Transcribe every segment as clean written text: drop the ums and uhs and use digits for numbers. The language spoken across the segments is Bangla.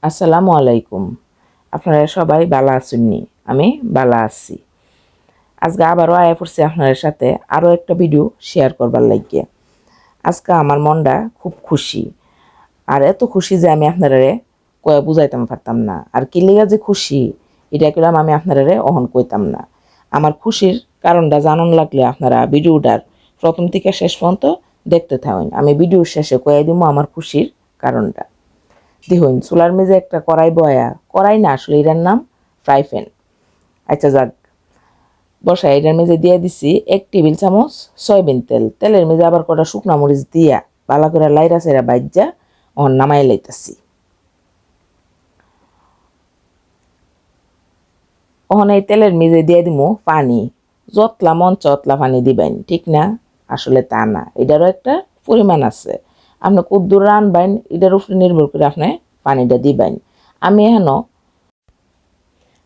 আসসালামু আলাইকুম। আপনারা সবাই ভালো আছেন নি? আমি ভালো আছি। আজকে আবারও আয়া পড়ছি আপনাদের সাথে আরও একটা ভিডিও শেয়ার করবার লাগিয়ে। আজকে আমার মনটা খুব খুশি। আর এত খুশি যে আমি আপনারা কয়ে বুঝাইতাম পারতাম না। আর কি লিগা যে খুশি এটা করলাম আমি আপনারা অহন কইতাম না। আমার খুশির কারণটা জানুন লাগলে আপনারা ভিডিওটার প্রথম থেকে শেষ পর্যন্ত দেখতে থাকেন। আমি ভিডিওর শেষে কয়ে দিব আমার খুশির কারণটা। দেখুন চুলার মেঝে একটা কড়াই বয়া, কড়াই না আসলে এটার নাম ফ্রাই প্যান। আচ্ছা যাক, বসাই এটার মেঝে দিয়ে দিছি 1 টেবিল চামচ সয়াবিন তেল। তেলের মেঝে আবার কটা শুকনা মরিচ দিয়া ভালো করে লাইরা সাইরা বাইজা নামাই লাইতাছি। ওখানে এই তেলের মেঝে দিয়ে দিমু পানি। যতলা মন চতলা পানি দিবেন, ঠিক না? আসলে তা না, এটারও একটা পরিমাণ আছে। আপনি কদ্দুর রানবেন এটার উপরে নির্ভর করে আপনি পানিটা দিবেন। আমি এখনো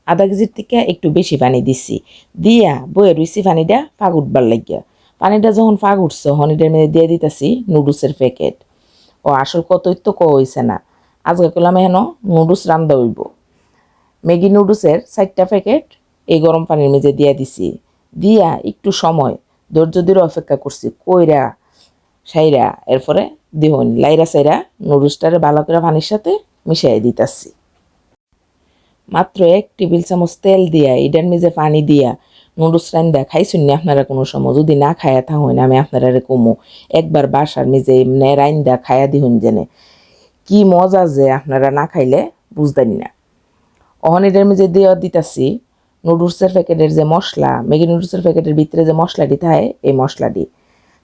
আধা কেজির থেকে একটু বেশি পানি দিছি, দিয়া বয়ে রুইছি পানিটা ফাগ উঠবার লাগিয়া। পানিটা যখন ফাগ উঠছে তখন এটার মধ্যে দিয়ে দিতেছি নুডলসের প্যাকেট। ও আসল কতই তো হইছে না, আজকে করলাম এখনো নুডলস রান্দা হইব। ম্যাগি নুডলসের 4টা প্যাকেট এই গরম পানির মধ্যে দিয়ে দিছি। দিয়া একটু সময় ধৈর্য ধরে অপেক্ষা করছি কইরা সাইরা। এরপরে দিহন লাইরা সাইরা নুডলসটারে ভালো করে পানির সাথে মিশাই দিতেছি। মাত্র 1 টেবিল চামচ তেল দিয়া এটার মেঝে পানি দিয়া নুডলস রান্দা খাইছেন না আপনারা কোনো সময়? যদি না খায়া থাকেন আমি আপনারা কমু একবার বাসার মেঝে এমনি রান্দা খায়া দিহুন জেনে কি মজা যে আপনারা না খাইলে বুঝতেন না। অহন এটার মেঝে দিয়ে দিতাছি নুডলসের প্যাকেটের যে মশলা, ম্যাগি নুডলসের প্যাকেটের ভিতরে যে মশলাটি থাকে এই মশলাটি।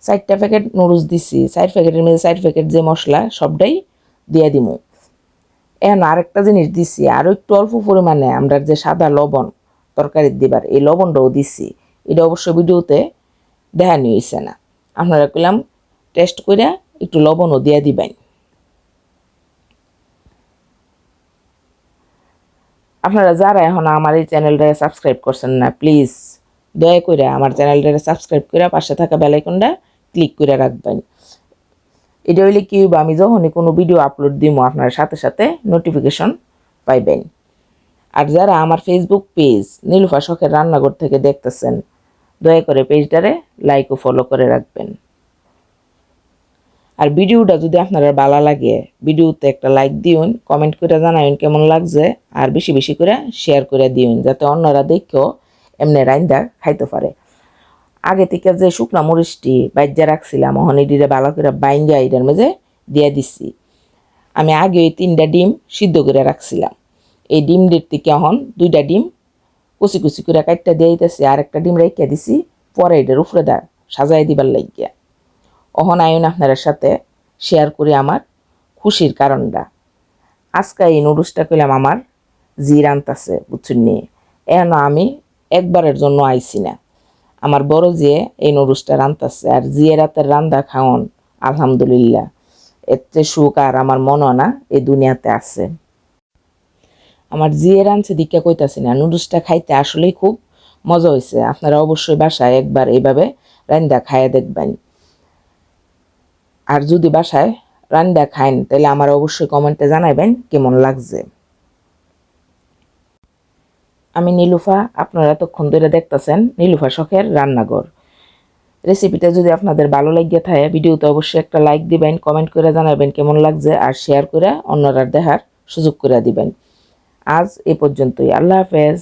4টা প্যাকেট নুডলস দিছি, 4 প্যাকেটের মেঝে 4 প্যাকেট যে মশলা সবটাই দিয়ে দিমু। এখন আরেকটা জিনিস দিছি, আরও একটু অল্প পরিমাণে আমরা যে সাদা লবণ তরকারির দিবার এই লবণটাও দিছি। এটা অবশ্য ভিডিওতে দেখানি হয়েছে না, আপনারা কইলাম টেস্ট করে একটু লবণও দিয়ে দিবেন। আপনারা যারা এখন আমার এই চ্যানেলটা সাবস্ক্রাইব করছেন না, প্লিজ দয়া করে আমার চ্যানেলটা সাবস্ক্রাইব করে পাশে থাকা বেল আইকনটা ক্লিক করে রাখবেন। এটা হইলে কি হইব, আমি যখনই কোনো ভিডিও আপলোড দিব আপনার সাথে সাথে নোটিফিকেশন পাইবেন। আর যারা আমার ফেসবুক পেজ নীলুফা শখের রান্নাঘর থেকে দেখতেছেন, দয়া করে পেজটারে লাইক ও ফলো করে রাখবেন। আর ভিডিওটা যদি আপনারা ভালো লাগে ভিডিওতে একটা লাইক দিউন, কমেন্ট করে জানাইন কেমন লাগছে, আর বেশি বেশি করে শেয়ার করে দিউন যাতে অন্যরা দেখেও এমনি রাইন্দা খাইতে পারে। আগে থেকে যে শুকনা মরিচটি বাইজা রাখছিলাম ওখানে এটিরে ভালো করে বাইঙ্গা এটার মাঝে দিয়ে দিছি। আমি আগে ওই 3টা ডিম সিদ্ধ করে রাখছিলাম, এই ডিমটির থেকে এখন 2টা ডিম কুচি কুচি করে কাটটা দিয়ে দিতেছি, আর একটা ডিম রেখে দিছি পরে এটার উপরে সাজাই দিবার লাগিয়া। অহন আইন আপনার সাথে শেয়ার করি আমার খুশির কারণটা। আজকে এই নুডলসটা কইলাম আমার জি রান্তাছে বুঝছেন নি। এখন আমি একবারের জন্য আইছি না, আমার বড় যে এই নুডলসটা রান্তাছে। আর জিয়ে রাতের রান্দা খাওন আলহামদুলিল্লাহ, এর চেয়ে সুখ আর আমার মনও না এই দুনিয়াতে আছে। আমার জিয়ে রাঁধছে দীক্ষা কইতাছি না, নুডলসটা খাইতে আসলেই খুব মজা হয়েছে। আপনারা অবশ্যই বাসায় একবার এইভাবে রান্দা খাইয়া দেখবেন। আর যদি বাসায় রান্দা খাইন তাহলে আমার অবশ্যই কমেন্টে জানাবেন কেমন লাগছে। আমি নীলুফা, আপনারা এতক্ষণ ধরে দেখতেছেন নীলুফা শখের রান্নাঘর। রেসিপিটা যদি আপনাদের ভালো লাগিয়ে থাকে ভিডিওতে অবশ্যই একটা লাইক দিবেন, কমেন্ট করে জানাবেন কেমন লাগছে, আর শেয়ার করে অন্যরা দেখার সুযোগ করে দিবেন। আজ এ পর্যন্তই, আল্লাহ হাফেজ।